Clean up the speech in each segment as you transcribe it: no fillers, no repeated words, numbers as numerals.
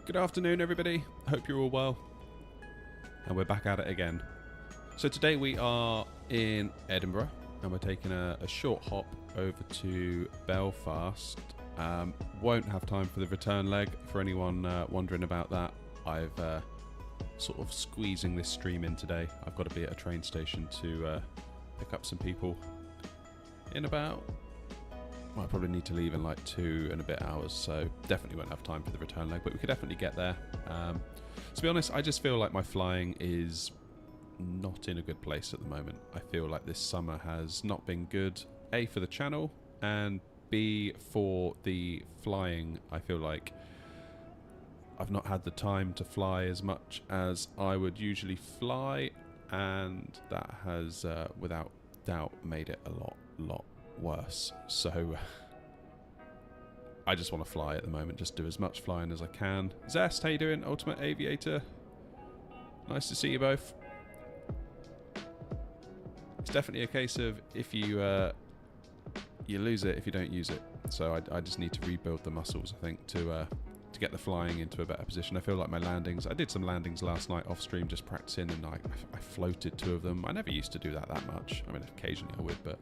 Good afternoon, everybody. Hope you're all well. And we're back at it again. So today we are in Edinburgh and we're taking a short hop over to Belfast. Won't have time for the return leg. For anyone wondering about that, I've sort of squeezing this stream in today. I've got to be at a train station to pick up some people in about... Well, I probably need to leave in like 2 and a bit hours, so definitely won't have time for the return leg, but we could definitely get there. To be honest, I just feel like my flying is not in a good place at the moment. I feel like this summer has not been good, A, for the channel, and B, for the flying. I feel like I've not had the time to fly as much as I would usually fly, and that has, without doubt, made it a lot worse. So I just want to fly at the moment, just do as much flying as I can. Zest, how you doing? Ultimate Aviator, nice to see you both. It's definitely a case of if you you lose it if you don't use it, so I just need to rebuild the muscles, I think, to get the flying into a better position. I feel like my landings, I did some landings last night off stream just practicing, and I floated 2 of them. I never used to do that much. I mean, occasionally I would, but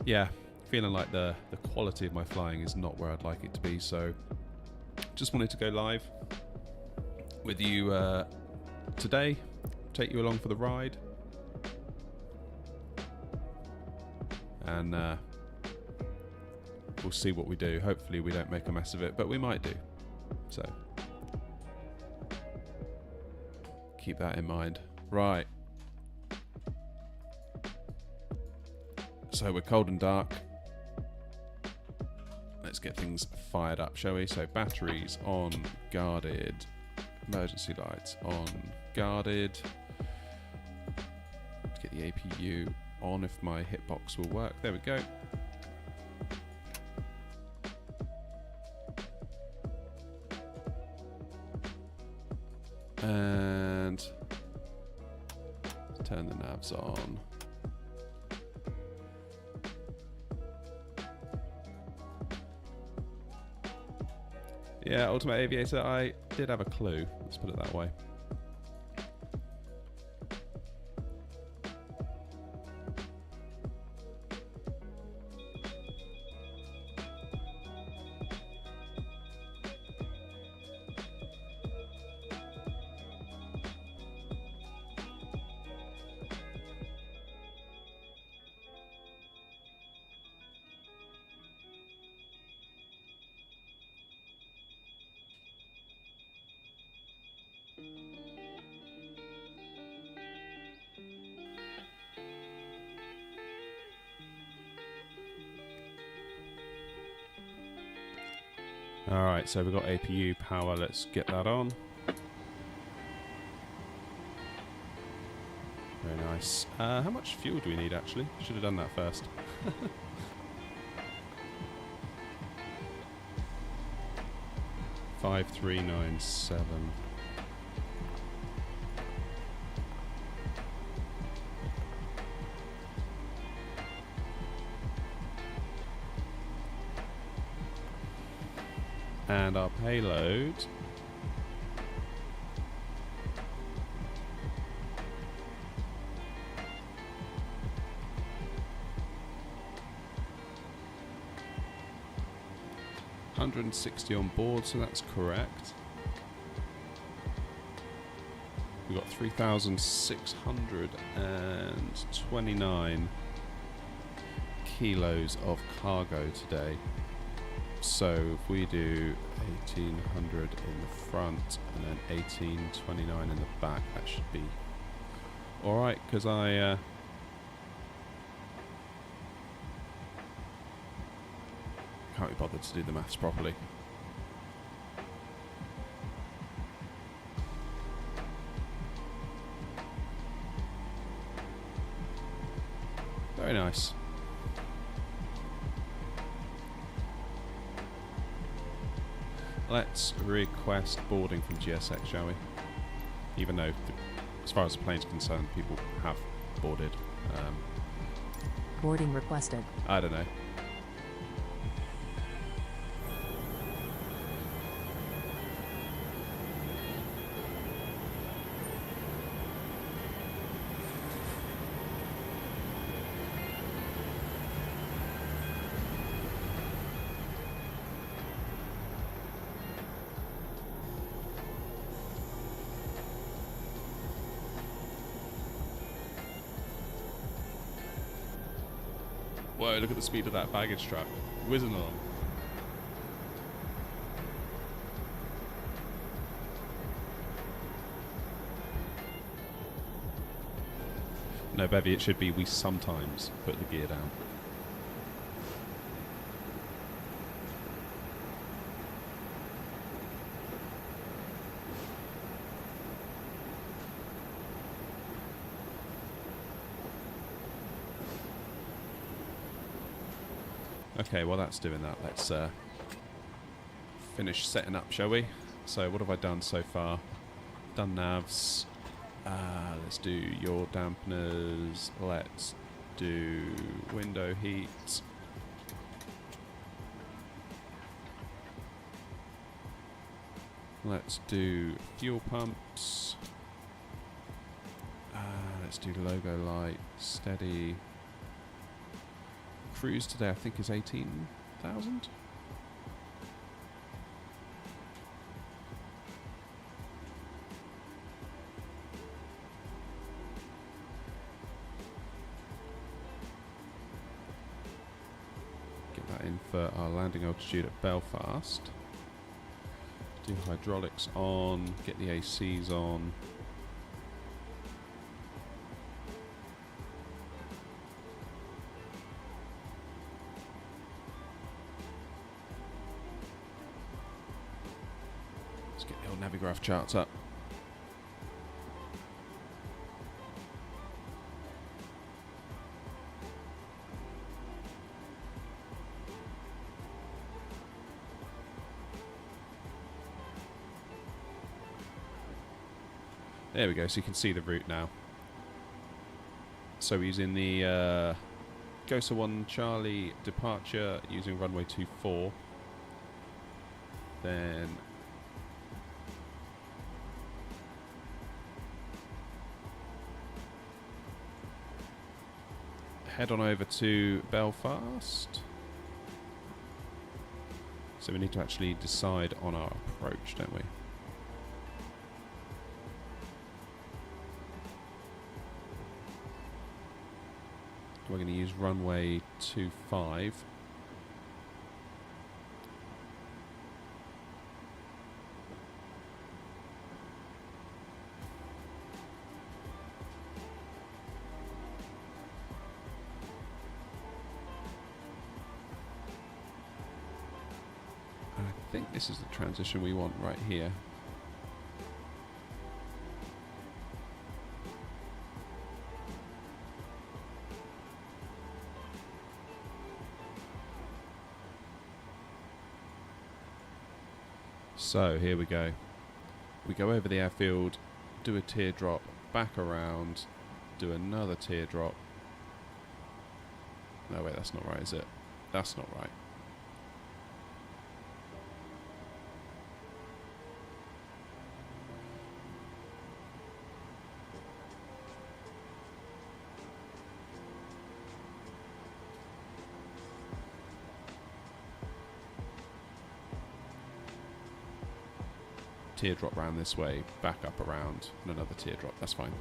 yeah, feeling like the quality of my flying is not where I'd like it to be, so just wanted to go live with you today, take you along for the ride, and we'll see what we do. Hopefully we don't make a mess of it, but we might do, so keep that in mind. Right. So we're cold and dark. Let's get things fired up, shall we? So batteries on, guarded. Emergency lights on, guarded. Let's get the APU on if my hitbox will work. There we go. And turn the navs on. Yeah, Ultimate Aviator, I did have a clue. Let's put it that way. Alright, so we've got APU power, let's get that on. Very nice. How much fuel do we need actually? Should have done that first. 5397. And our payload $160 on board, so that's correct. We've got 3,629 kilos of cargo today. So if we do 1,800 in the front and then 1,829 in the back, that should be alright, because I can't be bothered to do the maths properly. Very nice. Let's request boarding from GSX, shall we? Even though, as far as the plane's concerned, people have boarded. Boarding requested. I don't know. Whoa, look at the speed of that baggage truck. Whizzing along. No, Bevy, it should be we sometimes put the gear down. Okay, while that's doing that, let's finish setting up, shall we? So what have I done so far? Done navs. Let's do yaw dampeners. Let's do window heat. Let's do fuel pumps. Let's do logo light, steady. Cruise today I think is 18,000. Get that in for our landing altitude at Belfast. Do hydraulics on, get the ACs on. Get the old Navigraph charts up. There we go, so you can see the route now. So we're using the Gosa 1 Charlie departure using runway 24. Then head on over to Belfast. So we need to actually decide on our approach, don't we? We're going to use runway 25. I think this is the transition we want right here. So here we go. We go over the airfield, do a teardrop, back around, do another teardrop. No, wait, that's not right, is it? That's not right. Teardrop round this way, back up around, and another teardrop. That's fine.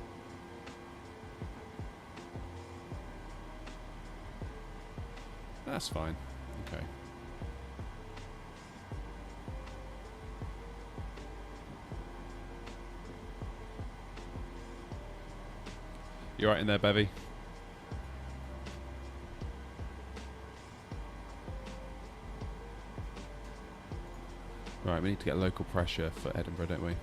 That's fine. Okay. You right in there, Bevy? Right, we need to get local pressure for Edinburgh, don't we?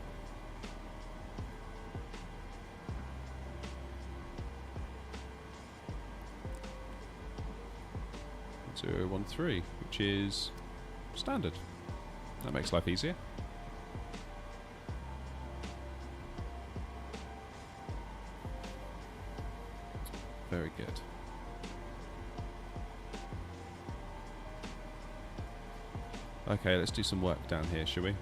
.013, which is standard. That makes life easier. Very good. Okay, let's do some work down here, shall we?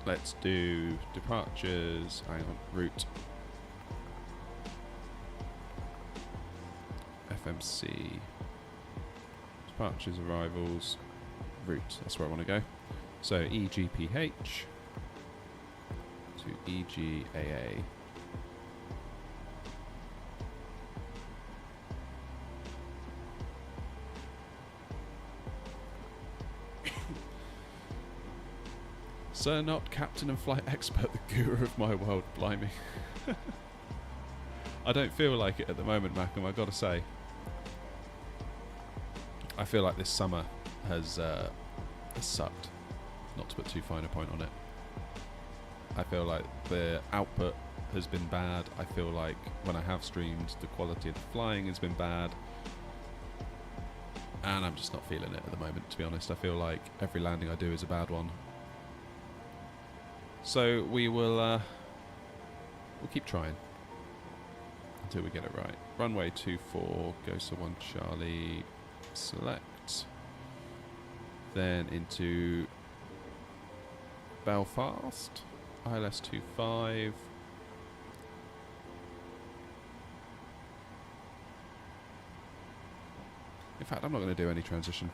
Let's do departures, hang on, route. FMC. Departures, arrivals, route, that's where I want to go. So EGPH to EGAA. Sir, not captain and flight expert, the guru of my world, blimey. I don't feel like it at the moment, Malcolm, I've got to say. I feel like this summer has sucked, not to put too fine a point on it. I feel like the output has been bad. I feel like when I have streamed, the quality of the flying has been bad. And I'm just not feeling it at the moment, to be honest. I feel like every landing I do is a bad one. So we will we'll keep trying until we get it right. Runway 24, goes to 1 Charlie, select. Then into Belfast, ILS 25. In fact, I'm not going to do any transition.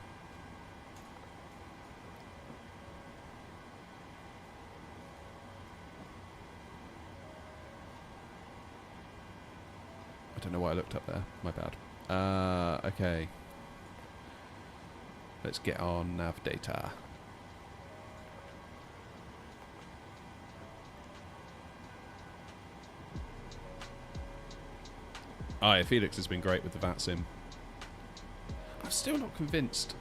I don't know why I looked up there. My bad. Okay. Let's get on nav data. Oh yeah, Felix has been great with the VATSIM. I'm still not convinced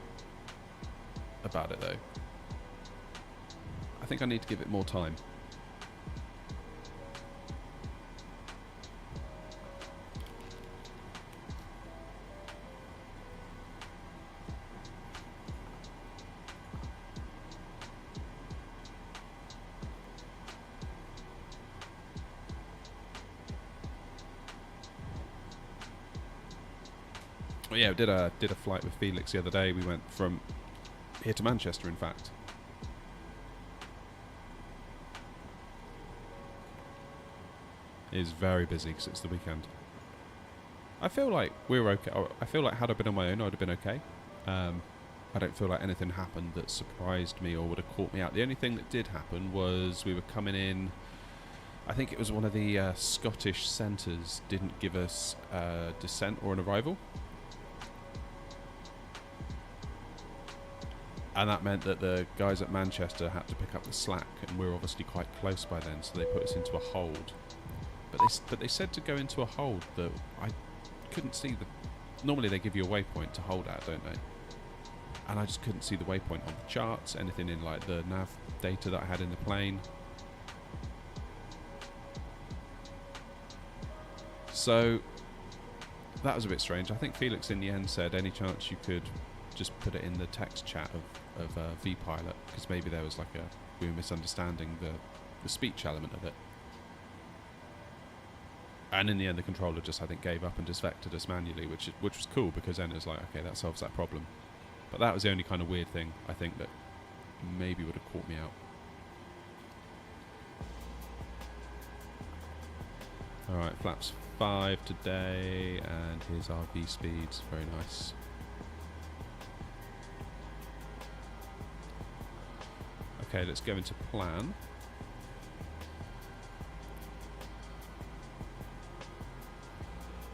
about it though. I think I need to give it more time. Well, yeah, did a flight with Felix the other day. We went from here to Manchester, in fact. It is very busy because it's the weekend. I feel like we were okay. I feel like had I been on my own, I would have been okay. I don't feel like anything happened that surprised me or would have caught me out. The only thing that did happen was we were coming in. I think it was one of the Scottish centres didn't give us a descent or an arrival. And that meant that the guys at Manchester had to pick up the slack, and we were obviously quite close by then, so they put us into a hold. But they said to go into a hold that I couldn't see the... Normally they give you a waypoint to hold at, don't they? And I just couldn't see the waypoint on the charts, anything in like the nav data that I had in the plane. So that was a bit strange. I think Felix in the end said any chance you could just put it in the text chat of vPilot, because maybe there was like we were misunderstanding the speech element of it. And in the end the controller just, I think, gave up and just vectored us manually, which was cool, because then it was like, okay, that solves that problem. But that was the only kind of weird thing I think that maybe would have caught me out. Alright, flaps 5 today, and here's our V speeds, very nice. Okay, let's go into plan.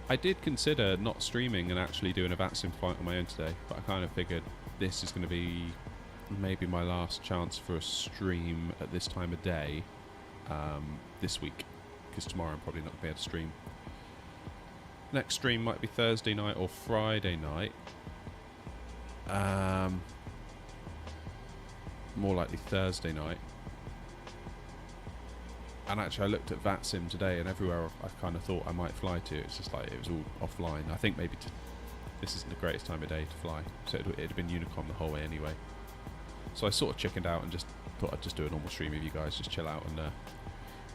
I did consider not streaming and actually doing a VATSIM flight on my own today, but I kind of figured this is going to be maybe my last chance for a stream at this time of day this week, because tomorrow I'm probably not going to be able to stream. Next stream might be Thursday night or Friday night. More likely Thursday night. And actually I looked at VATSIM today, and everywhere I kind of thought I might fly to, it's just like it was all offline. I think maybe this isn't the greatest time of day to fly, so it'd have been Unicom the whole way anyway. So I sort of chickened out and just thought I'd just do a normal stream with you guys, just chill out and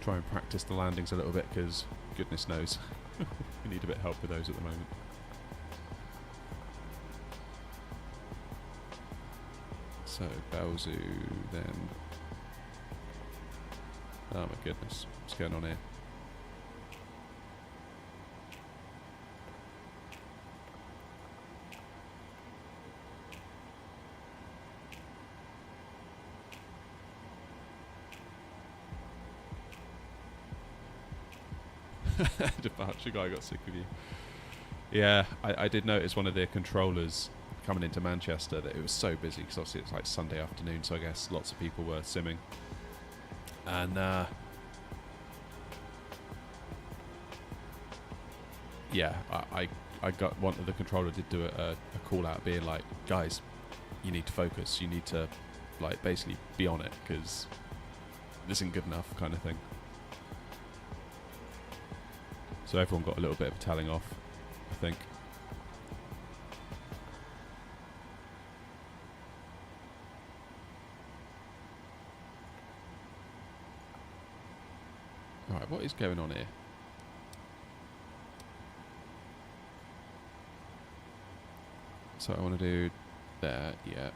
try and practice the landings a little bit, because goodness knows we need a bit of help with those at the moment. So Belzu then. Oh my goodness, what's going on here? Departure guy got sick of you. Yeah, I did notice one of their controllers coming into Manchester that it was so busy, because obviously it's like Sunday afternoon, so I guess lots of people were simming. And yeah, I got one of the controller did do a call out being like, guys, you need to focus. You need to like basically be on it because this isn't good enough, kind of thing. So everyone got a little bit of a telling off, I think. Alright, what is going on here? So I want to do there, yeah.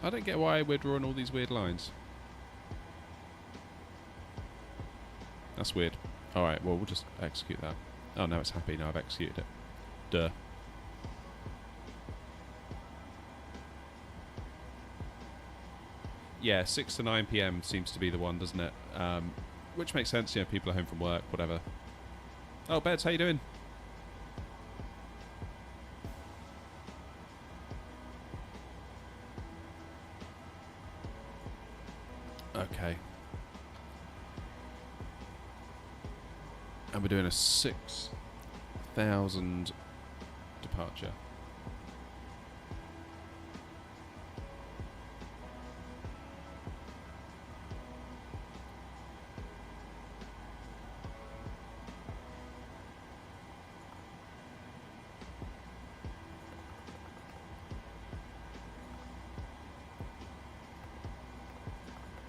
I don't get why we're drawing all these weird lines. That's weird. Alright, well, we'll just execute that. Oh, now it's happy. Now I've executed it. Duh. Yeah, 6 to 9 PM seems to be the one, doesn't it? Which makes sense, you know, people are home from work, whatever. Oh, Beds, how you doing? Okay. And we're doing a 6,000 departure.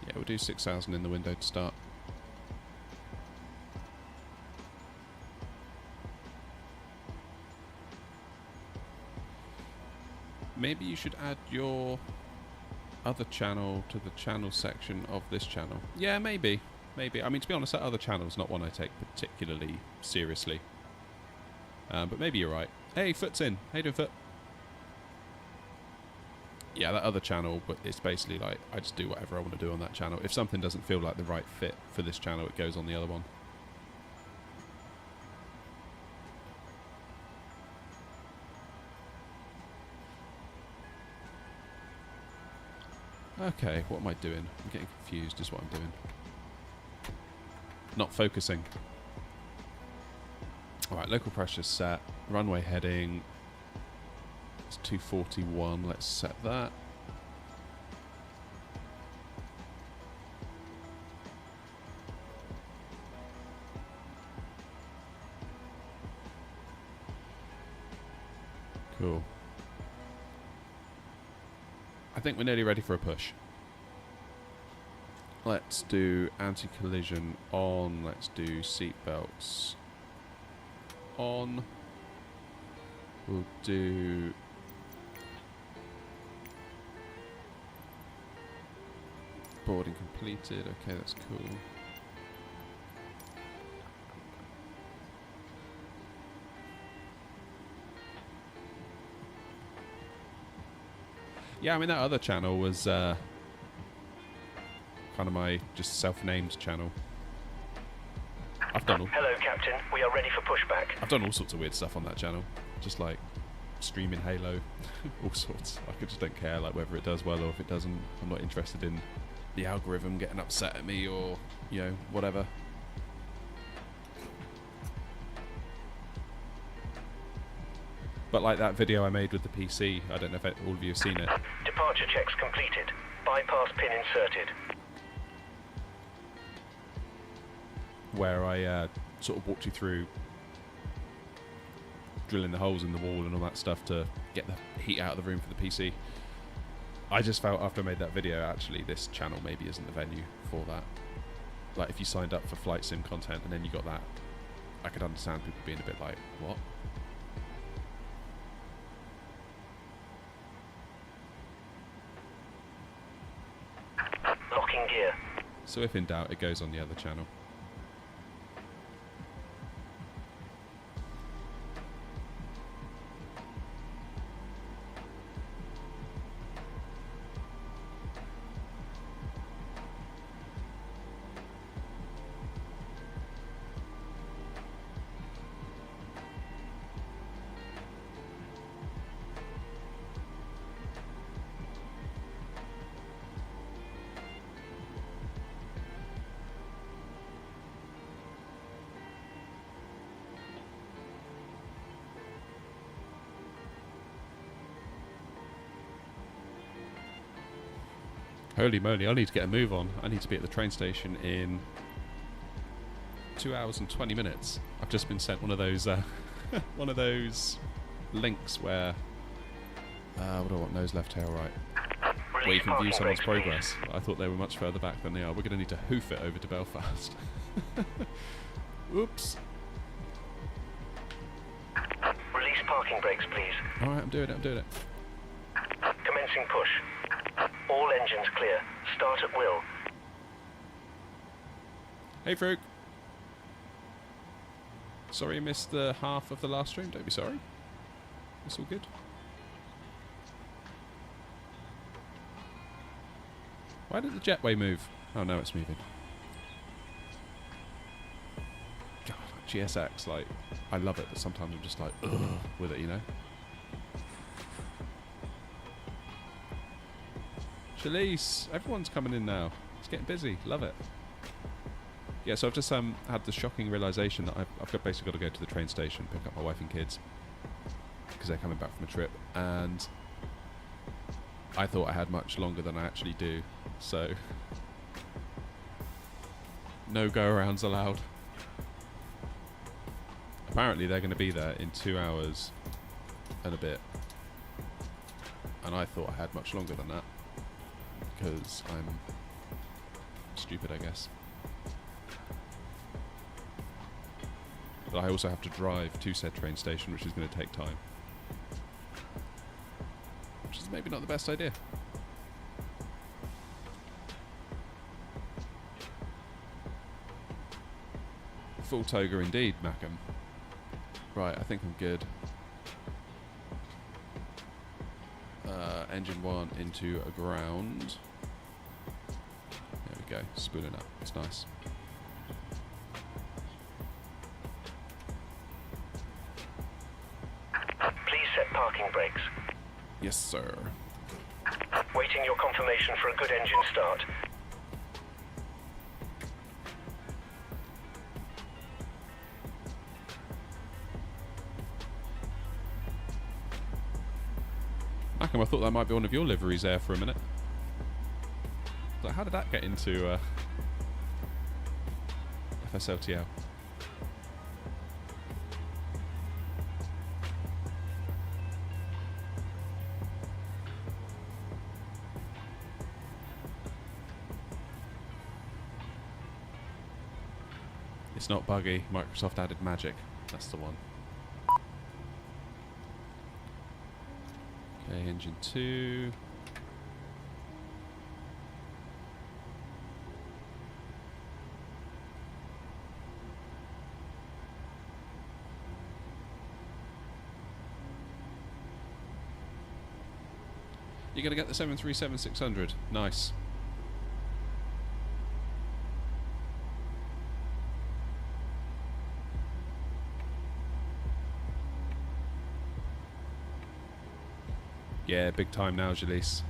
Yeah, we'll do 6,000 in the window to start. Maybe you should add your other channel to the channel section of this channel. Yeah, maybe. Maybe. I mean, to be honest, that other channel's not one I take particularly seriously. But maybe you're right. Hey, Foot's in. How you doing, Foot? Yeah, that other channel, but it's basically like, I just do whatever I want to do on that channel. If something doesn't feel like the right fit for this channel, it goes on the other one. Okay, what am I doing? I'm getting confused is what I'm doing. Not focusing. Alright, local pressure set. Runway heading. It's 241. Let's set that. Cool. I think we're nearly ready for a push. Let's do anti-collision on. Let's do seat belts on. We'll do boarding completed. Okay, that's cool. Yeah, I mean, that other channel was kind of my just self-named channel. I've done all... Hello, Captain. We are ready for pushback. I've done all sorts of weird stuff on that channel. Just like streaming Halo, all sorts. I just don't care like whether it does well or if it doesn't. I'm not interested in the algorithm getting upset at me or, you know, whatever. But like that video I made with the PC, I don't know if all of you have seen it. Departure checks completed. Bypass pin inserted. Where I sort of walked you through drilling the holes in the wall and all that stuff to get the heat out of the room for the PC. I just felt after I made that video, actually, this channel maybe isn't the venue for that. Like, if you signed up for flight sim content and then you got that, I could understand people being a bit like, what? Locking gear. So if in doubt, it goes on the other channel. Holy moly, I need to get a move on. I need to be at the train station in 2 hours and 20 minutes. I've just been sent one of those one of those links where what do I want, nose, left, tail, right, where you can view someone's progress. I thought they were much further back than they are. We're going to need to hoof it over to Belfast. Oops. Release parking brakes, please. Alright, I'm doing it. Commencing push. All engines clear. Start at will. Hey, Frug. Sorry you missed the half of the last stream. Don't be sorry. It's all good. Why did the jetway move? Oh, no, it's moving. God, GSX, like, I love it, but sometimes I'm just like, ugh, with it, you know? Shalise, everyone's coming in now. It's getting busy. Love it. Yeah, so I've just had the shocking realisation that I've basically got to go to the train station, pick up my wife and kids, because they're coming back from a trip, and I thought I had much longer than I actually do, so no go-arounds allowed. Apparently they're going to be there in 2 hours and a bit, and I thought I had much longer than that, because I'm stupid, I guess. But I also have to drive to said train station, which is going to take time. Which is maybe not the best idea. Full toga indeed, Mackham. Right, I think I'm good. Engine 1 into a ground. There we go, spooling up. It's nice. Please set parking brakes. Yes, sir. Waiting your confirmation for a good engine start. Mackham, I thought that might be one of your liveries there for a minute. So how did that get into FSLTL? It's not buggy. Microsoft added magic. That's the one. Okay, engine 2. You're going to get the 737-600. Nice. Yeah, big time now, Jalise.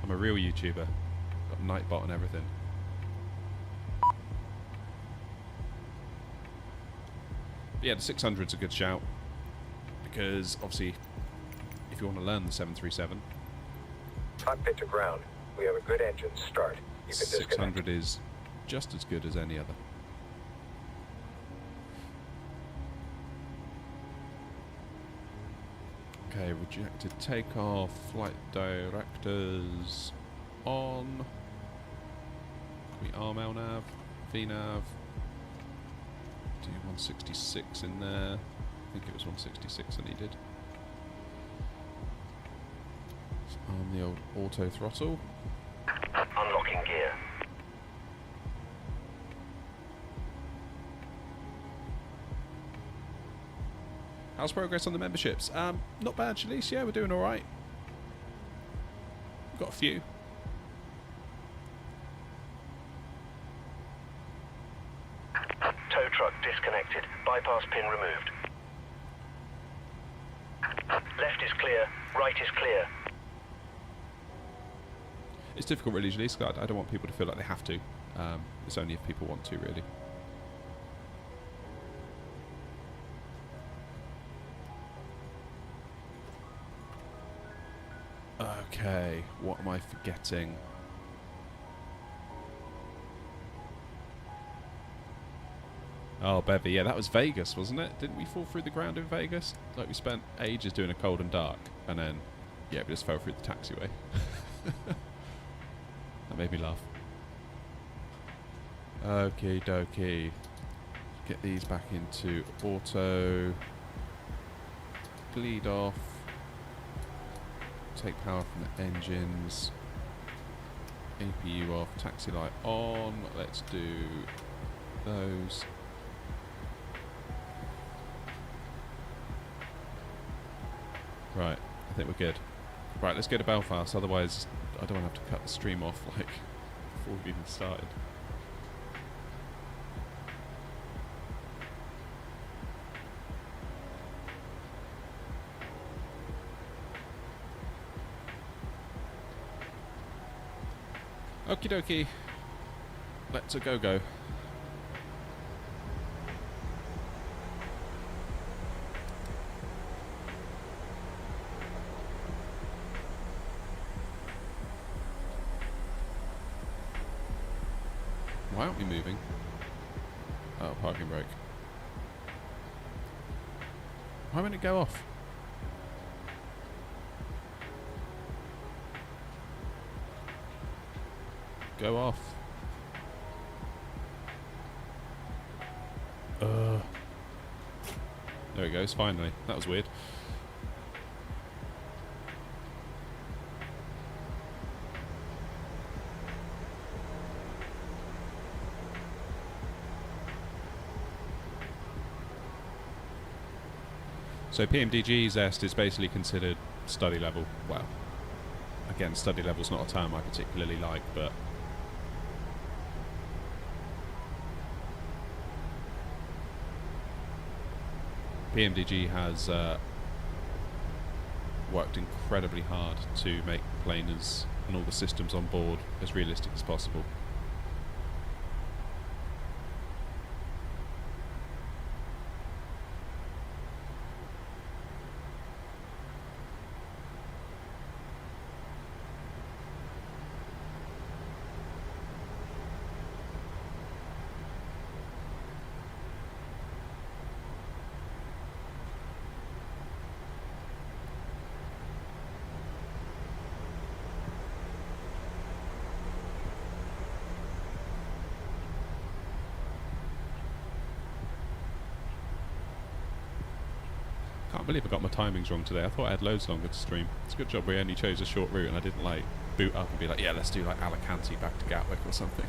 I'm a real YouTuber. Got Nightbot and everything. But yeah, the 600's a good shout. Because, obviously, if you want to learn the 737... Cockpit to ground. We have a good engine start. You can 600 is just as good as any other. Okay, rejected takeoff, flight directors on. Can we RML nav, VNav, do 166 in there. I think it was 166 I needed. Let's arm the old auto throttle. Unlocking gear. How's progress on the memberships? Not bad, Shalise. Yeah, we're doing all right. Got a few. Tow truck disconnected. Bypass pin removed. Left is clear. Right is clear. It's difficult, really, Shalise. I don't want people to feel like they have to. It's only if people want to, really. Okay, what am I forgetting? Oh, Bevy. Yeah, that was Vegas, wasn't it? Didn't we fall through the ground in Vegas? Like, we spent ages doing a cold and dark, and then, yeah, we just fell through the taxiway. That made me laugh. Okie dokie. Get these back into auto. Bleed off. Take power from the engines. APU off. Taxi light on. Let's do those. Right, I think we're good. Right, let's go to Belfast, otherwise I don't want to have to cut the stream off like before we've even started. Okie dokie. Let's a go. Why aren't we moving? Oh, parking brake. Why won't it go off? Go off. There it goes, finally. That was weird. So PMDG Zest is basically considered study level. Well, again, study level is not a term I particularly like, but PMDG has worked incredibly hard to make the plane and all the systems on board as realistic as possible. I believe I got my timings wrong today. I thought I had loads longer to stream. It's a good job we only chose a short route and I didn't like boot up and be like, yeah, let's do like Alicante back to Gatwick or something.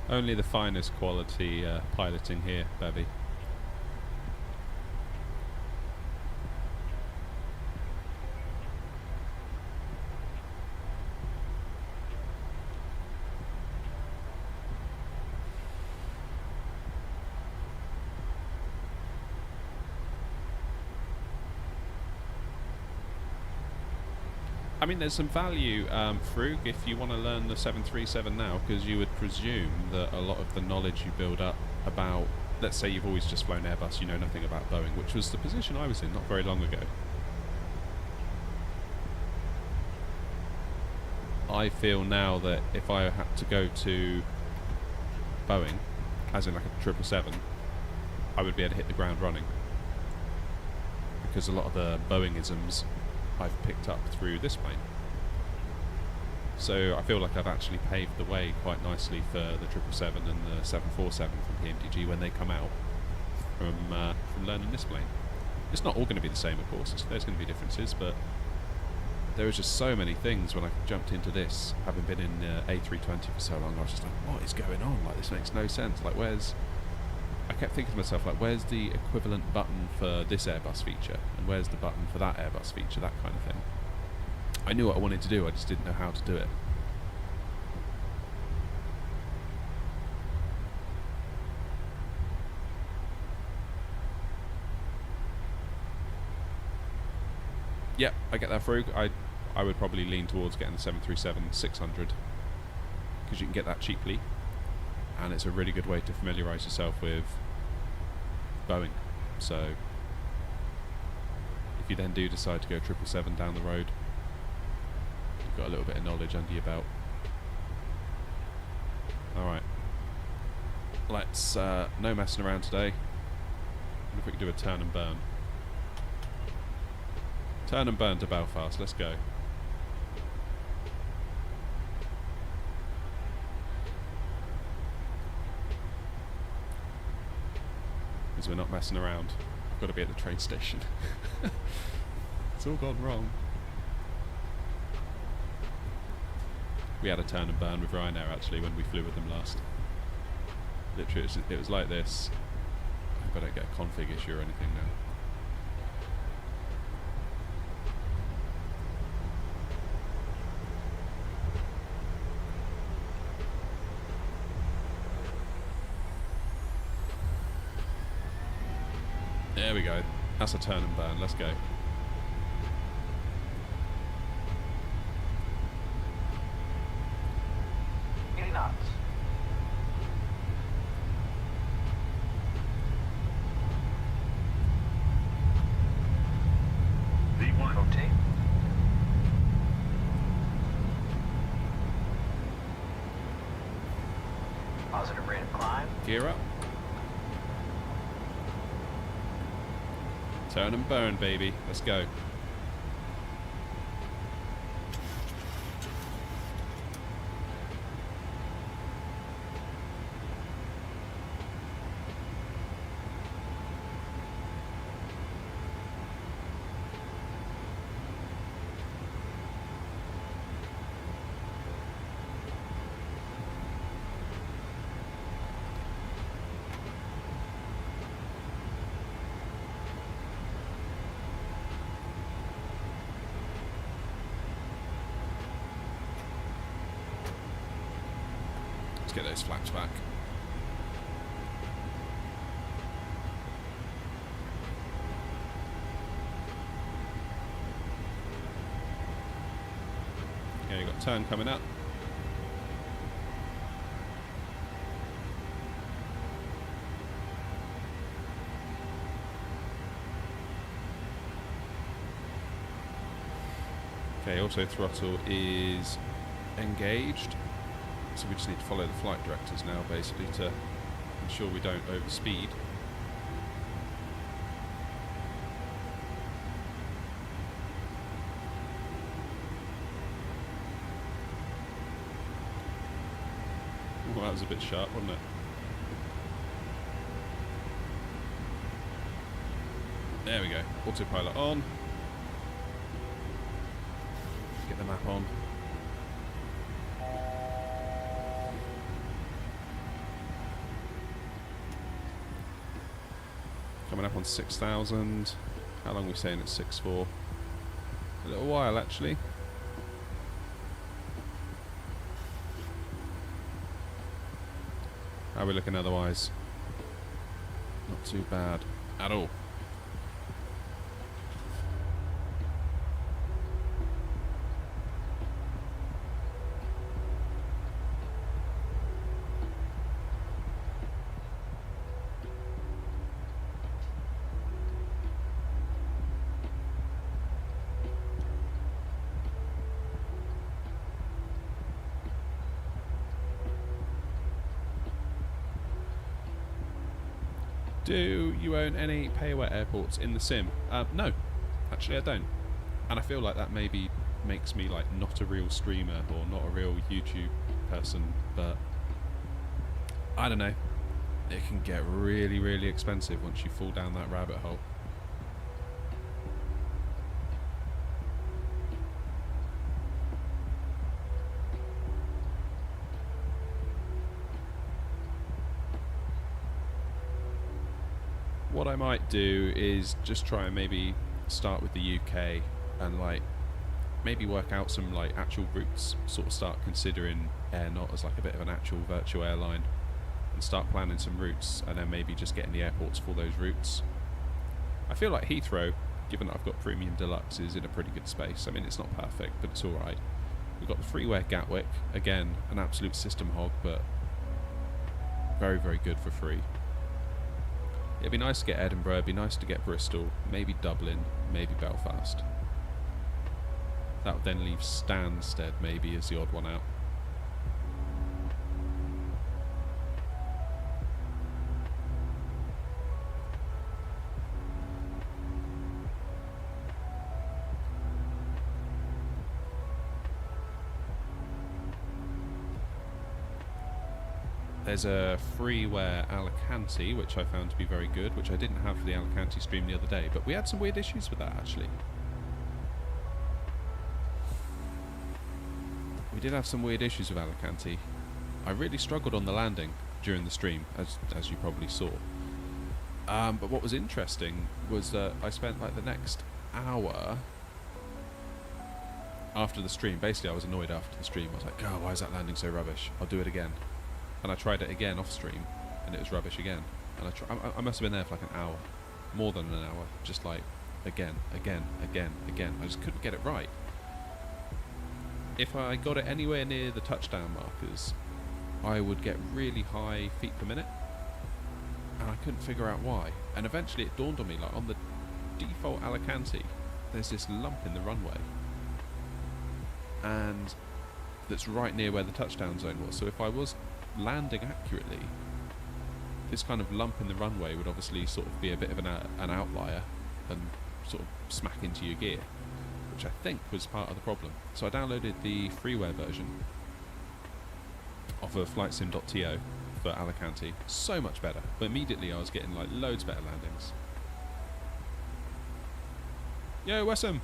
Only the finest quality piloting here, Bevy. I mean, there's some value, Frug, if you want to learn the 737 now, because you would presume that a lot of the knowledge you build up about, let's say you've always just flown Airbus, you know nothing about Boeing, which was the position I was in not very long ago. I feel now that if I had to go to Boeing, as in like a 777, I would be able to hit the ground running. Because a lot of the Boeing-isms I've picked up through this plane. So I feel like I've actually paved the way quite nicely for the 777 and the 747 from PMDG when they come out from learning this plane. It's not all going to be the same, of course. There's going to be differences, but there was just so many things when I jumped into this, having been in A320 for so long. I was just like, what is going on? Like, this makes no sense. Like, I kept thinking to myself, like, where's the equivalent button for this Airbus feature? And where's the button for that Airbus feature? That kind of thing. I knew what I wanted to do, I just didn't know how to do it. Yeah, I get that, Frug. I would probably lean towards getting the 737-600 because you can get that cheaply. and it's a really good way to familiarise yourself with Boeing. So if you then do decide to go 777 down the road, you've got a little bit of knowledge under your belt. Alright, let's no messing around today. What if we can do a turn and burn? Turn and burn to Belfast, let's go. Because we're not messing around. We've got to be at the train station. It's all gone wrong. We had a turn and burn with Ryanair actually when we flew with them last. Literally, it was like this. I hope I don't get a config issue or anything now. There we go. That's a turn and burn. Let's go. Positive rate of climb. Gear up. Turn and burn, baby. Let's go. Let's get those flaps back. Okay, you've got turn coming up. Okay, auto throttle is engaged. So we just need to follow the flight directors now, basically, to ensure we don't overspeed. Well, that was a bit sharp, wasn't it? There we go. Autopilot on. Get the map on. Coming up on 6,000. How long are we saying it's 6 for? A little while, actually. How are we looking otherwise? Not too bad at all. Do you own any pay-aware airports in the sim? No, actually I don't. And I feel like that maybe makes me like not a real streamer or not a real YouTube person, but I don't know. It can get really, really expensive once you fall down that rabbit hole. What I might do is just try and maybe start with the UK and like maybe work out some like actual routes, sort of start considering Airnot as like a bit of an actual virtual airline and start planning some routes and then maybe just getting the airports for those routes. I feel like Heathrow, given that I've got Premium Deluxe, is in a pretty good space. I mean, it's not perfect, but it's alright. We've got the freeware Gatwick, again, an absolute system hog, but Very, very good for free. It'd be nice to get Edinburgh, it'd be nice to get Bristol, maybe Dublin, maybe Belfast. That would then leave Stansted maybe as the odd one out. There's a freeware Alicante, which I found to be very good, which I didn't have for the Alicante stream the other day, but we had some weird issues with that actually. We did have some weird issues with Alicante. I really struggled on the landing during the stream, as you probably saw. But what was interesting was that I spent like the next hour after the stream. Basically, I was annoyed after the stream. I was like, "Oh, why is that landing so rubbish? I'll do it again." And I tried it again off stream, and it was rubbish again. And I must have been there for like an hour, more than an hour, just like again. I just couldn't get it right. If I got it anywhere near the touchdown markers, I would get really high feet per minute, and I couldn't figure out why. And eventually it dawned on me, like on the default Alicante, there's this lump in the runway, and that's right near where the touchdown zone was. So if I was landing accurately, this kind of lump in the runway would obviously sort of be a bit of an outlier and sort of smack into your gear, which I think was part of the problem. So I downloaded the freeware version of flightsim.to for Alicante. So much better, but immediately I was getting like loads better landings. Yo, Wessam!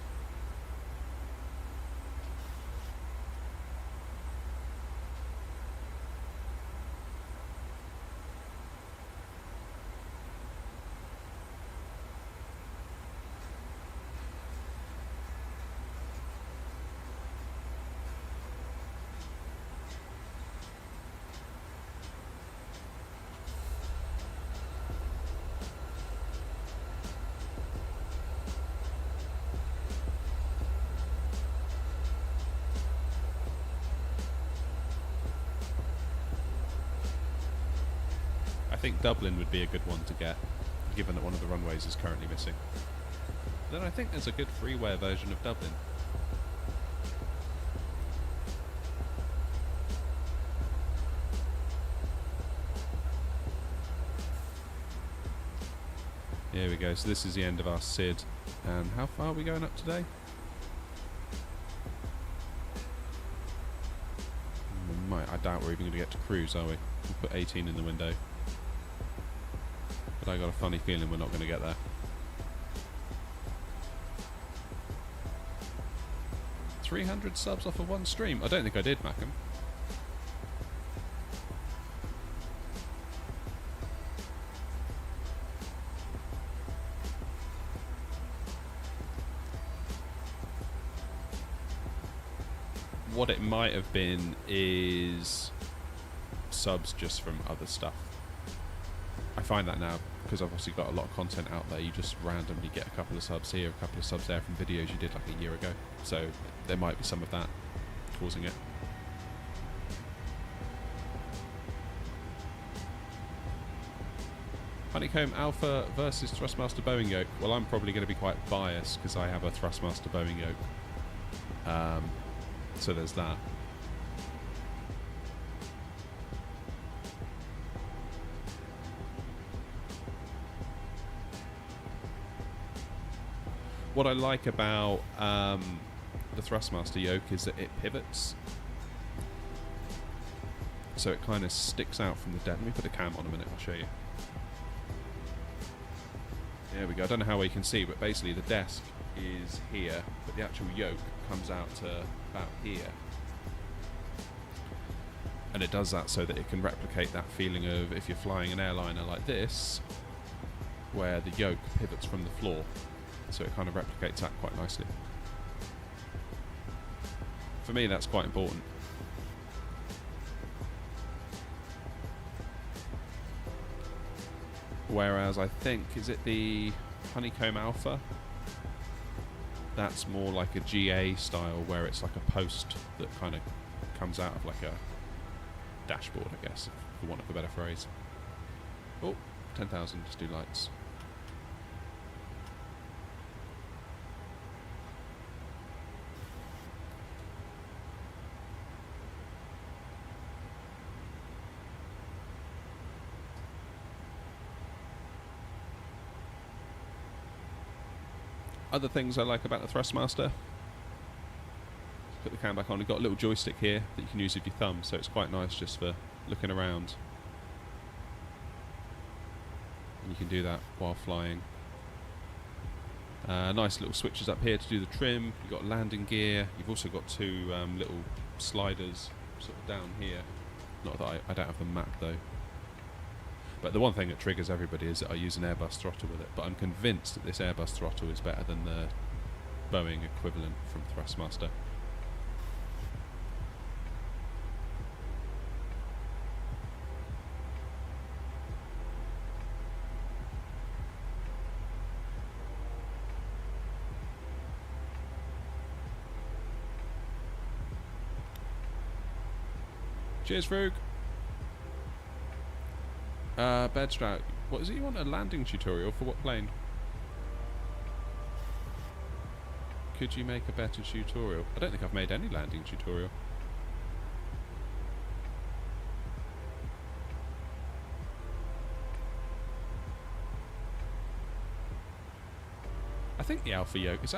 I think Dublin would be a good one to get, given that one of the runways is currently missing. Then I think there's a good freeware version of Dublin. Here we go, so this is the end of our SID, and how far are we going up today? I doubt we're even going to get to cruise, are we? We'll put 18 in the window. But I got a funny feeling we're not going to get there. 300 subs off of one stream? I don't think I did, Mackham. What it might have been is subs just from other stuff. I find that now, because I've obviously got a lot of content out there, you just randomly get a couple of subs here, a couple of subs there from videos you did like a year ago. So there might be some of that causing it. Honeycomb Alpha versus Thrustmaster Boeing yoke. Well, I'm probably going to be quite biased because I have a Thrustmaster Boeing yoke. So there's that. What I like about the Thrustmaster yoke is that it pivots. So it kind of sticks out from the deck. Let me put the cam on a minute, I'll show you. There we go. I don't know how well you can see, but basically the desk is here, but the actual yoke comes out to about here. And it does that so that it can replicate that feeling of if you're flying an airliner like this, where the yoke pivots from the floor. So it kind of replicates that quite nicely. For me, that's quite important. Whereas I think, is it the Honeycomb Alpha? That's more like a GA style, where it's like a post that kind of comes out of like a dashboard, I guess, for want of a better phrase. Oh, 10,000, just do lights. Other things I like about the Thrustmaster. Put the cam back on. You've got a little joystick here that you can use with your thumb, so it's quite nice just for looking around. And you can do that while flying. Nice little switches up here to do the trim. You've got landing gear. You've also got two little sliders sort of down here. Not that I don't have them mapped though. But the one thing that triggers everybody is that I use an Airbus throttle with it. But I'm convinced that this Airbus throttle is better than the Boeing equivalent from Thrustmaster. Cheers, Frug. Bedstrat, what is it you want? A landing tutorial for what plane? Could you make a better tutorial? I don't think I've made any landing tutorial. I think the Alpha Yoke, is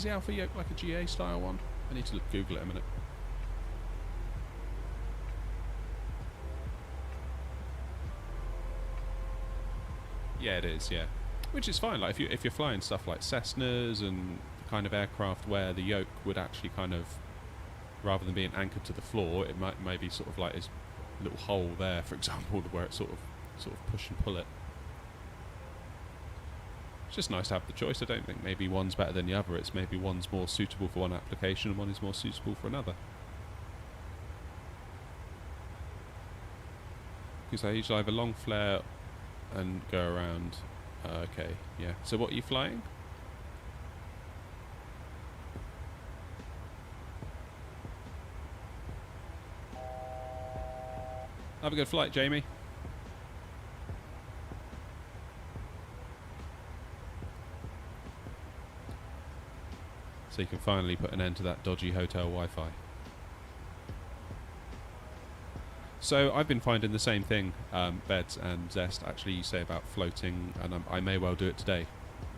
the Alpha Yoke like a GA style one? I need to Google it a minute. Yeah, it is, yeah. Which is fine, like if you're flying stuff like Cessnas and the kind of aircraft where the yoke would actually kind of, rather than being anchored to the floor, it might maybe sort of like this little hole there, for example, where it sort of push and pull it. It's just nice to have the choice. I don't think maybe one's better than the other. It's maybe one's more suitable for one application and one is more suitable for another. Because I usually have a long flare and go around. Okay, yeah. So what are you flying? Have a good flight, Jamie. So you can finally put an end to that dodgy hotel Wi-Fi. So I've been finding the same thing, Beds and Zest, actually you say about floating, and I may well do it today,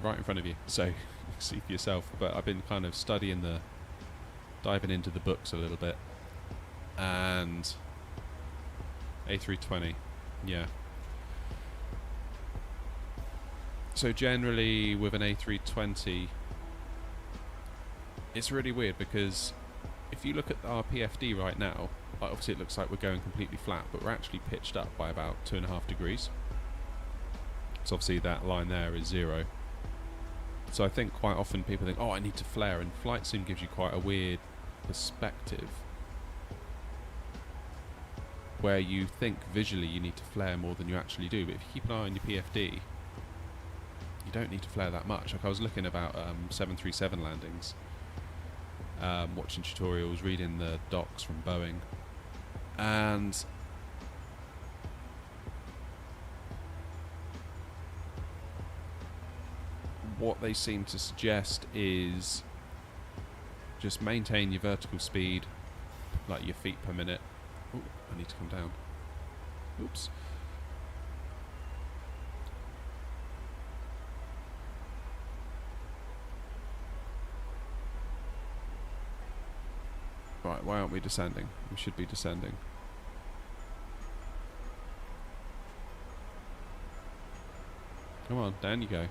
right in front of you, so you can see for yourself. But I've been kind of studying diving into the books a little bit, and A320, yeah. So generally with an A320, it's really weird because if you look at our PFD right now, obviously it looks like we're going completely flat, but we're actually pitched up by about 2.5 degrees. So obviously that line there is 0. So I think quite often people think, oh, I need to flare, and flight sim gives you quite a weird perspective where you think visually you need to flare more than you actually do, but if you keep an eye on your PFD, you don't need to flare that much. Like I was looking about 737 landings, watching tutorials, reading the docs from Boeing, and what they seem to suggest is just maintain your vertical speed, like your feet per minute. Ooh, I need to come down. Oops. Right, why aren't we descending? We should be descending. Come on, down you go.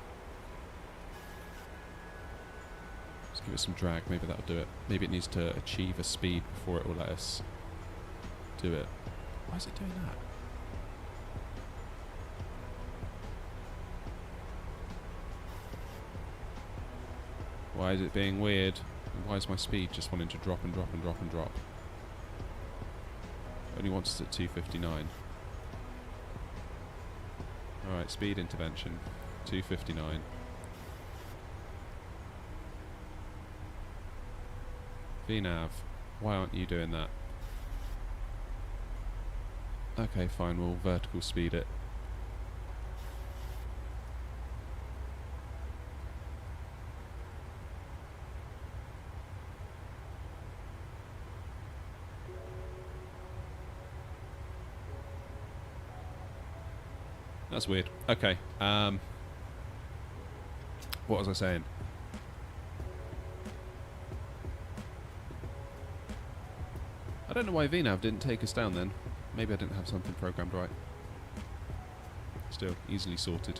Let's give it some drag, maybe that'll do it. Maybe it needs to achieve a speed before it will let us do it. Why is it doing that? Why is it being weird? And why is my speed just wanting to drop and drop and drop and drop? It only wants us at 259. Alright, speed intervention. 259. VNav, why aren't you doing that? Okay, fine, we'll vertical speed it. That's weird. Okay. What was I saying? I don't know why VNav didn't take us down then. Maybe I didn't have something programmed right. Still, easily sorted.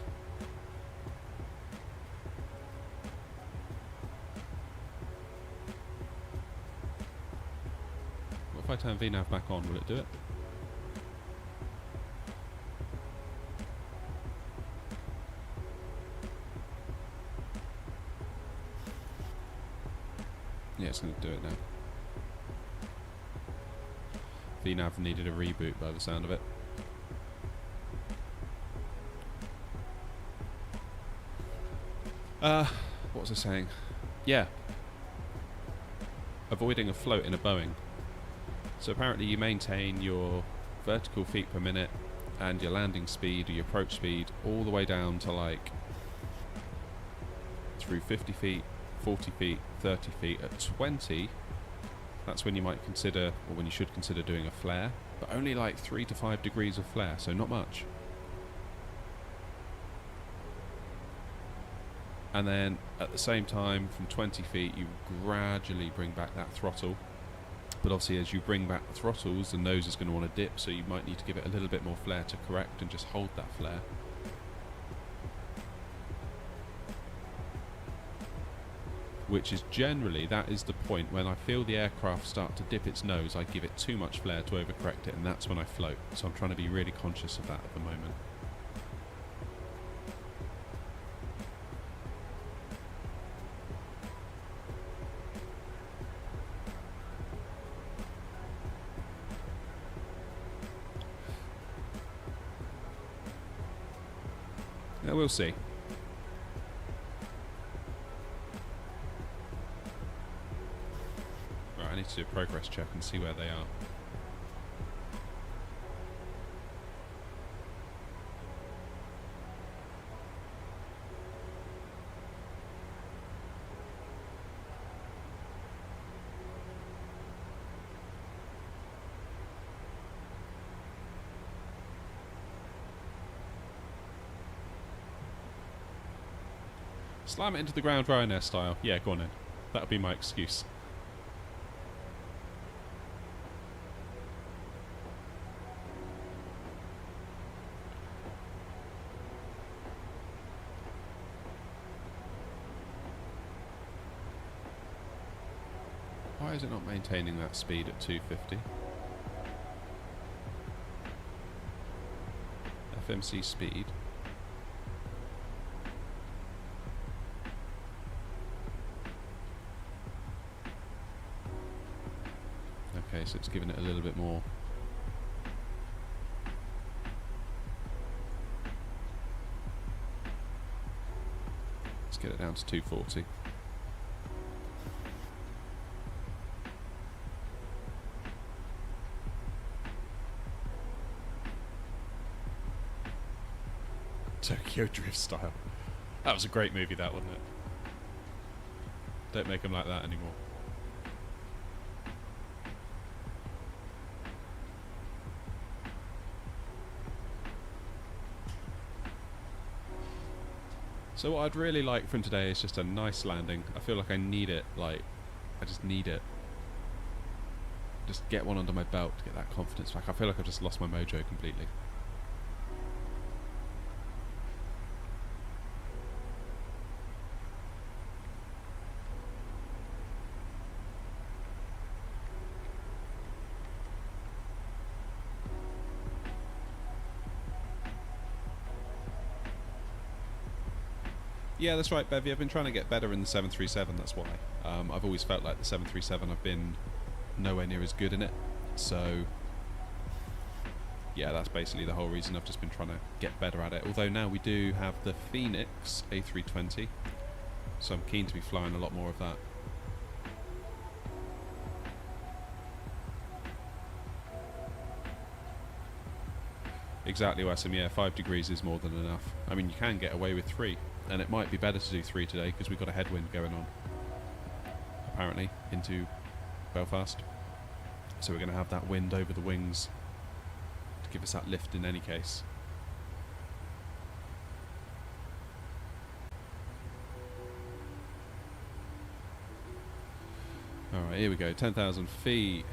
What if I turn VNav back on? Will it do it? Yeah, it's going to do it now. VNav needed a reboot by the sound of it. What was I saying? Yeah. Avoiding a float in a Boeing. So apparently you maintain your vertical feet per minute and your landing speed or your approach speed all the way down to like through 50 feet, 40 feet, 30 feet. At 20, that's when you might consider, or when you should consider doing a flare, but only like 3 to 5 degrees of flare, so not much. And then at the same time, from 20 feet, you gradually bring back that throttle. But obviously as you bring back the throttles, the nose is going to want to dip, so you might need to give it a little bit more flare to correct and just hold that flare. Which is generally, that is the point when I feel the aircraft start to dip its nose, I give it too much flare to overcorrect it, and that's when I float. So I'm trying to be really conscious of that at the moment. Yeah, we'll see. Right, I need to do a progress check and see where they are. Slam it into the ground Ryanair style. Yeah, go on in. That'll be my excuse. Why is it not maintaining that speed at 250? FMC speed. Okay, so it's giving it a little bit more. Let's get it down to 240. Tokyo Drift style. That was a great movie, that, wasn't it? Don't make them like that anymore. So what I'd really like from today is just a nice landing. I feel like I need it, like, I just need it. Just get one under my belt to get that confidence back. I feel like I've just lost my mojo completely. Yeah, that's right, Bevy. I've been trying to get better in the 737, that's why. I've always felt like the 737, I've been nowhere near as good in it. So, yeah, that's basically the whole reason. I've just been trying to get better at it. Although now we do have the Phoenix A320, so I'm keen to be flying a lot more of that. Exactly, Wessam. Yeah, 5 degrees is more than enough. I mean, you can get away with 3. And it might be better to do 3 today because we've got a headwind going on, apparently, into Belfast. So we're going to have that wind over the wings to give us that lift in any case. Right, here we go, 10,000 feet.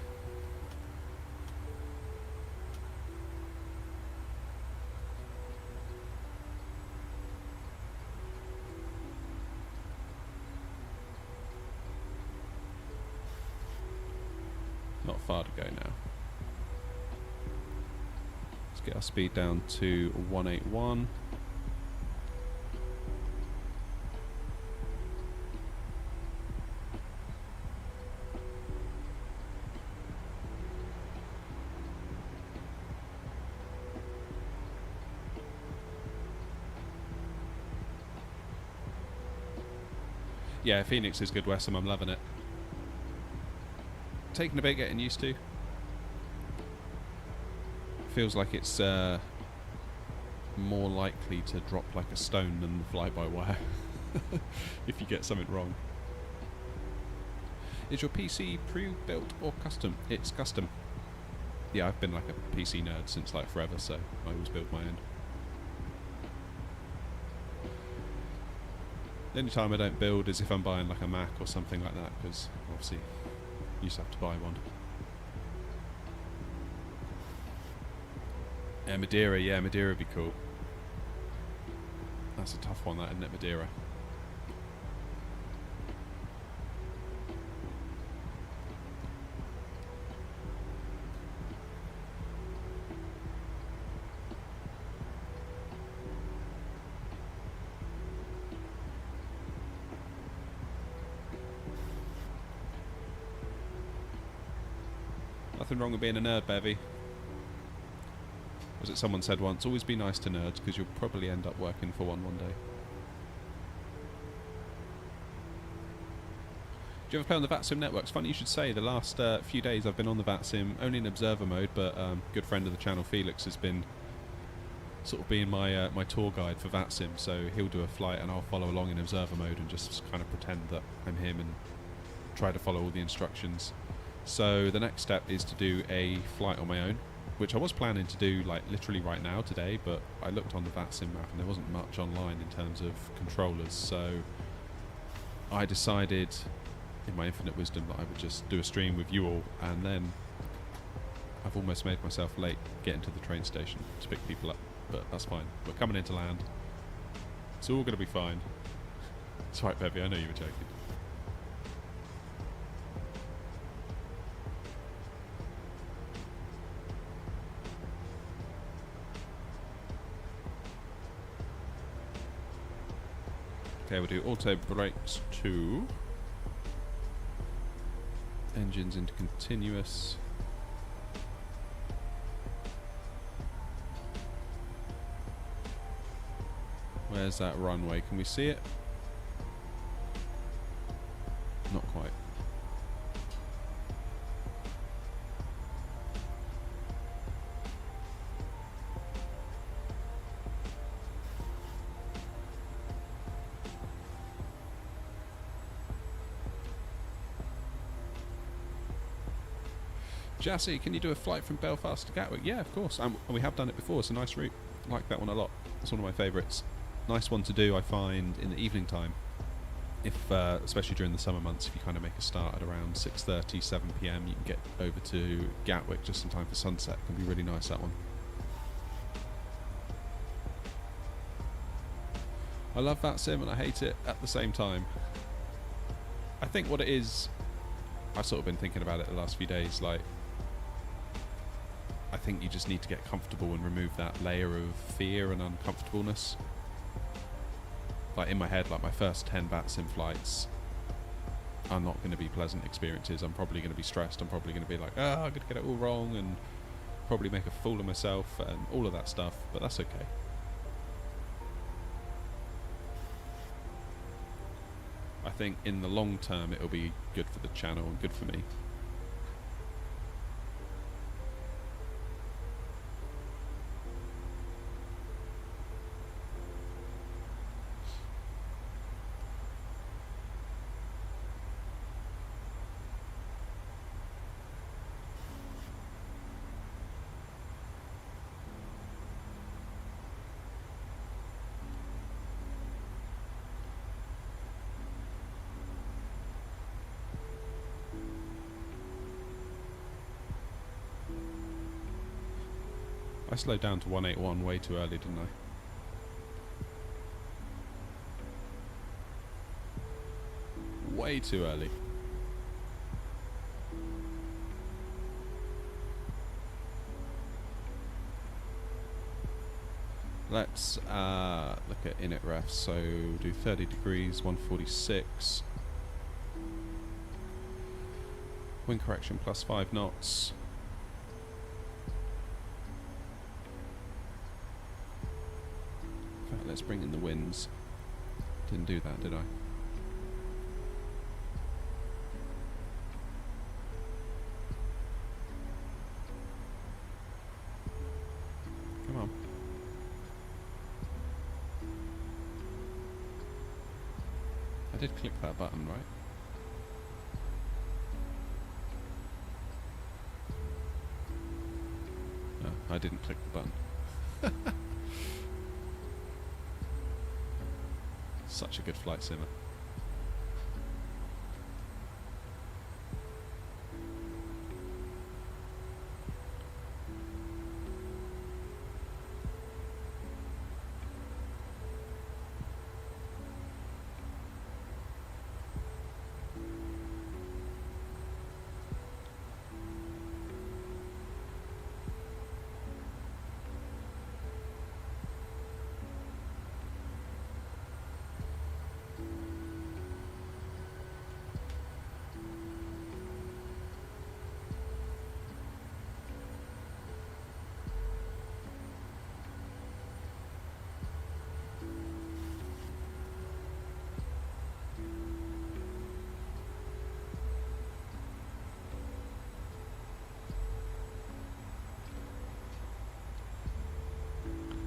Not far to go now. Let's get our speed down to 181. Yeah, Phoenix is good, Westham. I'm loving it. Taking a bit getting used to. Feels like it's more likely to drop like a stone than the fly-by-wire if you get something wrong. Is your PC pre-built or custom? It's custom. Yeah, I've been like a PC nerd since like forever, so I always build my own. The only time I don't build is if I'm buying like a Mac or something like that, because obviously you just have to buy one. Yeah, Madeira, yeah, Madeira would be cool. That's a tough one, that, isn't it, Madeira? Nothing wrong with being a nerd, Bevy. As it someone said once, always be nice to nerds because you'll probably end up working for one day. Do you ever play on the VATSIM network? It's funny you should say. The last few days I've been on the VATSIM, only in observer mode, but good friend of the channel, Felix, has been sort of being my my tour guide for VATSIM. So he'll do a flight and I'll follow along in observer mode and just kind of pretend that I'm him and try to follow all the instructions. So the next step is to do a flight on my own, which I was planning to do like literally right now today, but I looked on the VATSIM map and there wasn't much online in terms of controllers, so I decided in my infinite wisdom that I would just do a stream with you all, and then I've almost made myself late getting to the train station to pick people up, but that's fine. We're coming into land. It's all going to be fine. It's right, Bevy, I know you were joking. Okay, we'll do auto brakes 2. Engines into continuous. Where's that runway? Can we see it? Not quite. Jassy, can you do a flight from Belfast to Gatwick? Yeah, of course. And we have done it before. It's a nice route. I like that one a lot. It's one of my favourites. Nice one to do, I find, in the evening time. If, especially during the summer months, if you kind of make a start at around 6:30, 7 p.m, you can get over to Gatwick just in time for sunset. It can be really nice, that one. I love VATSIM and I hate it at the same time. I think what it is, I've sort of been thinking about it the last few days, like, I think you just need to get comfortable and remove that layer of fear and uncomfortableness. Like in my head, like my first 10 VATSIM flights are not going to be pleasant experiences. I'm probably going to be stressed. I'm probably going to be like, oh, I'm going to get it all wrong and probably make a fool of myself and all of that stuff, but that's okay. I think in the long term it'll be good for the channel and good for me. I slowed down to 181 way too early, didn't I? Way too early. Let's look at init refs. So do 30 degrees, 146. Wind correction plus 5 knots. In fact, let's bring in the winds. Didn't do that, did I? Come on. I did click that button, right? No, I didn't click the button. Such a good flight simmer.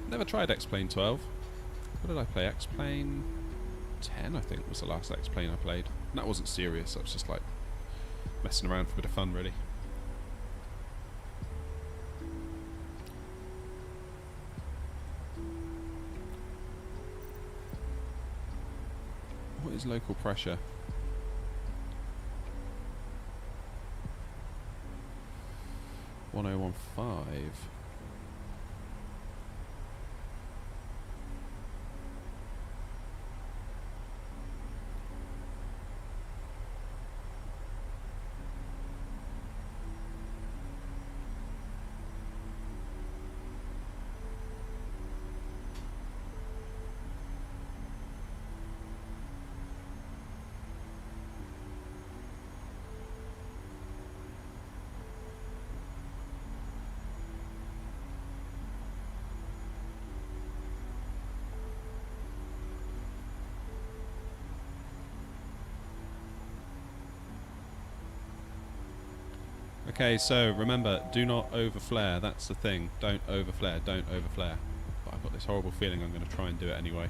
Never tried X-Plane 12. What did I play? X-Plane 10, I think, was the last X-Plane I played. And that wasn't serious, that was just like messing around for a bit of fun, really. What is local pressure? .1015. Okay, so remember, do not overflare. That's the thing. Don't overflare. Don't overflare. But I've got this horrible feeling I'm going to try and do it anyway.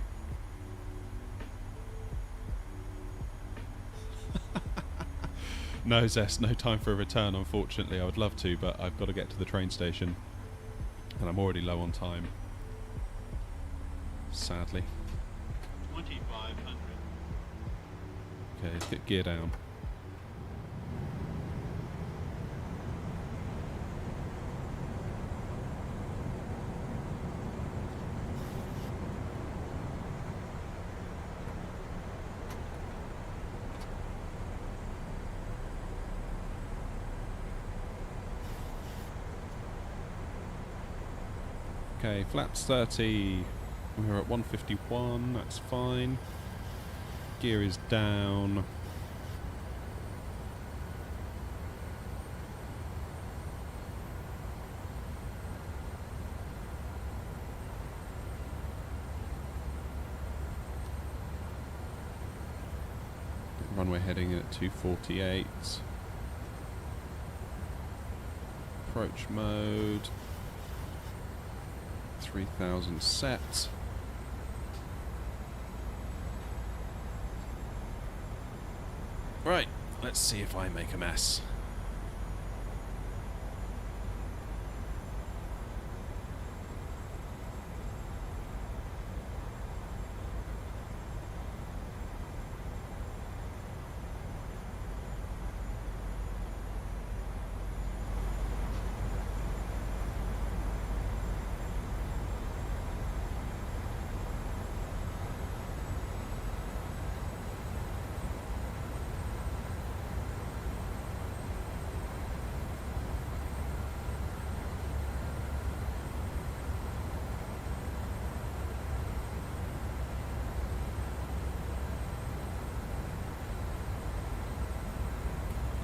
No, Zest, no time for a return, unfortunately. I would love to, but I've got to get to the train station. And I'm already low on time. Sadly. 2500. Okay, let's get gear down. Okay, flaps 30, we're at 151, that's fine. Gear is down. Runway heading in at 248. Approach mode. 3000 set. Right, let's see if I make a mess.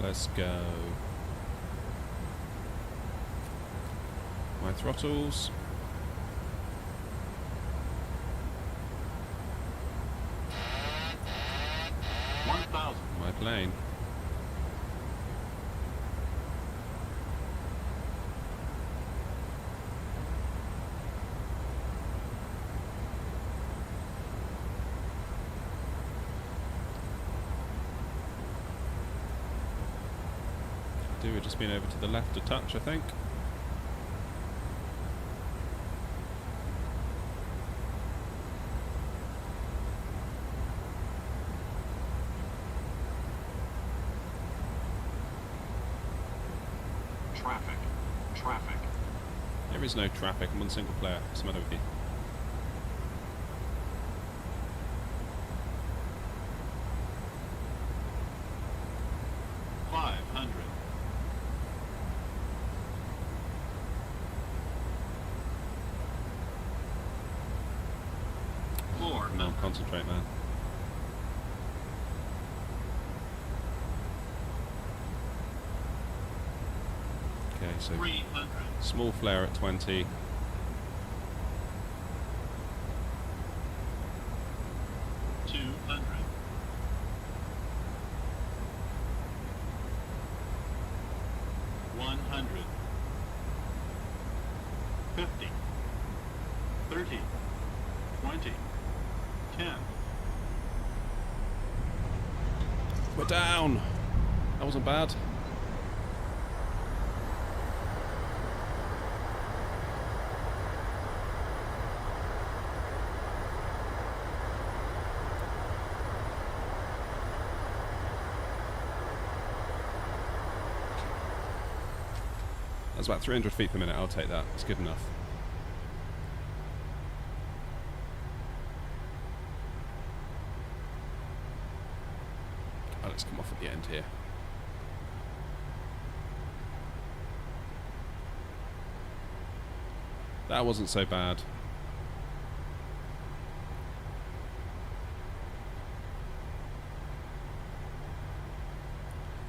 Let's go. My throttles. 1,000. My plane. We've just been over to the left a touch, I think. Traffic. Traffic. There is no traffic. I'm on single player. What's the matter with you? Come on, concentrate, man. Okay, so 300. small flare at 20. 200. 100. 50. 30. 20. 10. We're down. That wasn't bad. That's about 300 feet per minute. I'll take that. It's good enough. Let's come off at the end here. That wasn't so bad.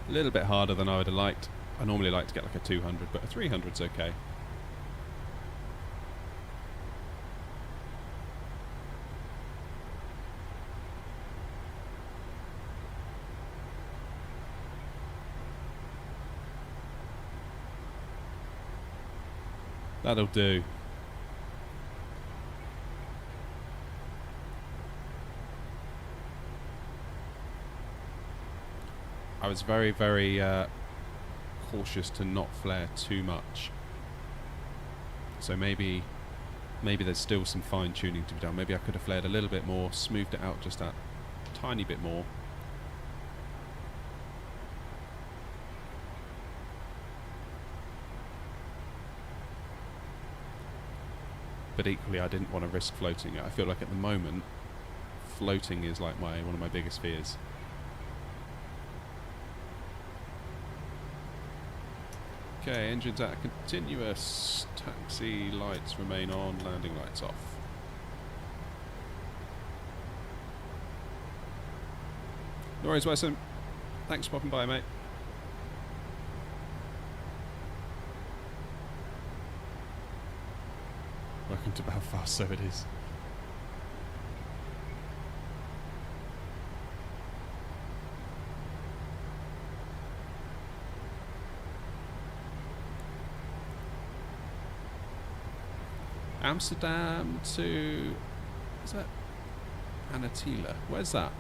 A little bit harder than I would have liked. I normally like to get like a 200, but a 300's okay. That'll do. I was very, very cautious to not flare too much. So maybe there's still some fine tuning to be done. Maybe I could have flared a little bit more, smoothed it out just a tiny bit more. But equally, I didn't want to risk floating it. I feel like at the moment, floating is like one of my biggest fears. Okay, engines at continuous. Taxi lights remain on, landing lights off. No worries, Wesson. Thanks for popping by, mate. Welcome to Belfast, so it is. Amsterdam to... is that Anatila? Where's that?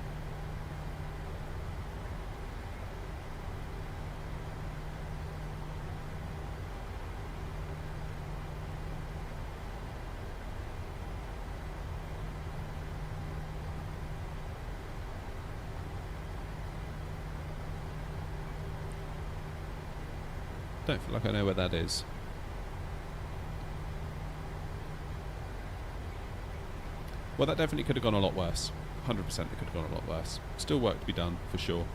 Don't feel like I know where that is. Well, that definitely could have gone a lot worse. 100% it could have gone a lot worse. Still work to be done, for sure.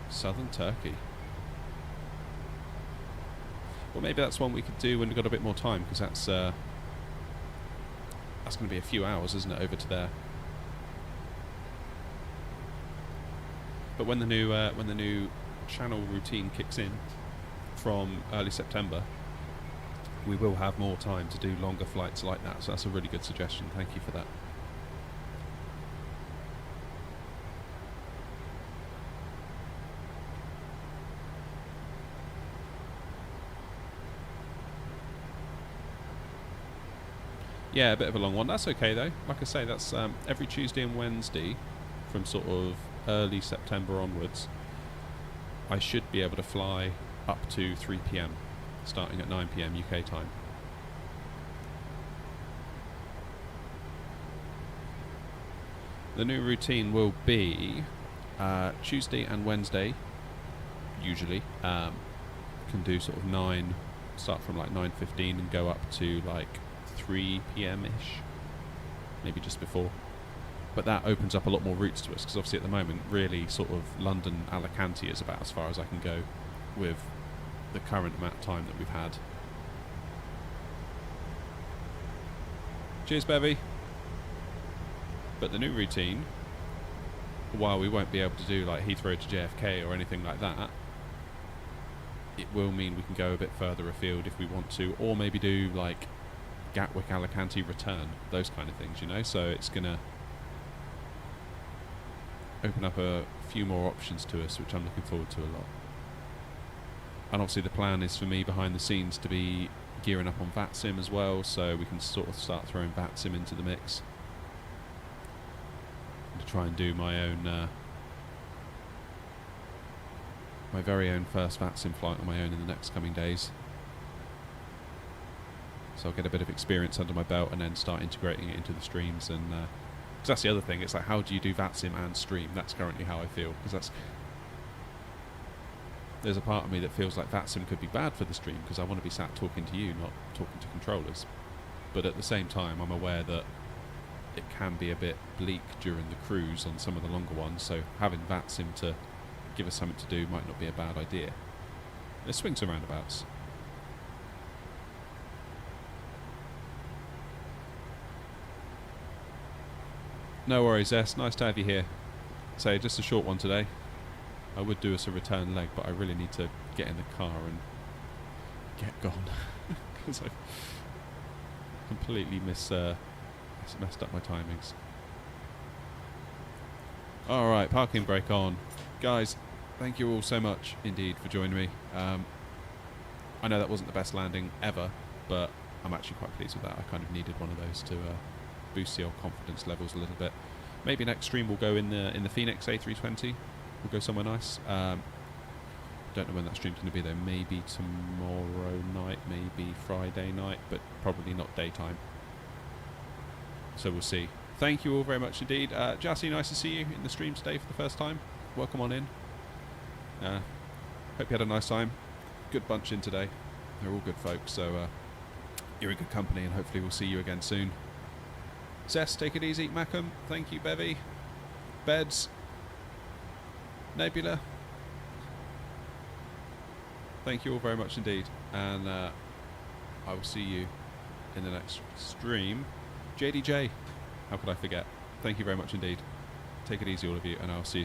Southern Turkey. Well, maybe that's one we could do when we've got a bit more time, because that's going to be a few hours, isn't it, over to there. But when the new channel routine kicks in from early September, we will have more time to do longer flights like that. So that's a really good suggestion. Thank you for that. Yeah, a bit of a long one. That's okay though. Like I say, that's every Tuesday and Wednesday from sort of early September onwards. I should be able to fly up to 3 PM, starting at 9 PM UK time. The new routine will be Tuesday and Wednesday, usually. Can do sort of 9, start from like 9:15 and go up to like 3 PM-ish, maybe just before. But that opens up a lot more routes to us, because obviously at the moment, really sort of London Alicante is about as far as I can go with the current amount of time that we've had. Cheers, Bevy. But the new routine, while we won't be able to do like Heathrow to JFK or anything like that, it will mean we can go a bit further afield if we want to, or maybe do like Gatwick Alicante return, those kind of things, you know. So it's gonna open up a few more options to us, which I'm looking forward to a lot. And obviously the plan is for me behind the scenes to be gearing up on VATSIM as well, so we can sort of start throwing VATSIM into the mix and to try and do my own my very own first VATSIM flight on my own in the next coming days. So I'll get a bit of experience under my belt and then start integrating it into the streams. And because that's the other thing, it's like, how do you do VATSIM and stream? That's currently how I feel, because there's a part of me that feels like VATSIM could be bad for the stream, because I want to be sat talking to you, not talking to controllers. But at the same time, I'm aware that it can be a bit bleak during the cruise on some of the longer ones, so having VATSIM to give us something to do might not be a bad idea. It swings and roundabouts. No worries, S. Nice to have you here. So, just a short one today. I would do us a return leg, but I really need to get in the car and get gone. Because I completely messed up my timings. Alright, parking brake on. Guys, thank you all so much indeed for joining me. I know that wasn't the best landing ever, but I'm actually quite pleased with that. I kind of needed one of those to boost the old confidence levels a little bit. Maybe next stream we'll go in the Phoenix A320. We'll go somewhere nice. Don't know when that stream's going to be though. Maybe tomorrow night, maybe Friday night, but probably not daytime. So we'll see. Thank you all very much indeed. Jassy, nice to see you in the stream today for the first time. Welcome on in. Hope you had a nice time. Good bunch in today. They're all good folks, so you're in good company, and hopefully we'll see you again soon. Zest, take it easy. Macam, thank you. Bevy, Beds, Nebula, thank you all very much indeed, and I will see you in the next stream. JDJ, how could I forget? Thank you very much indeed. Take it easy, all of you, and I'll see you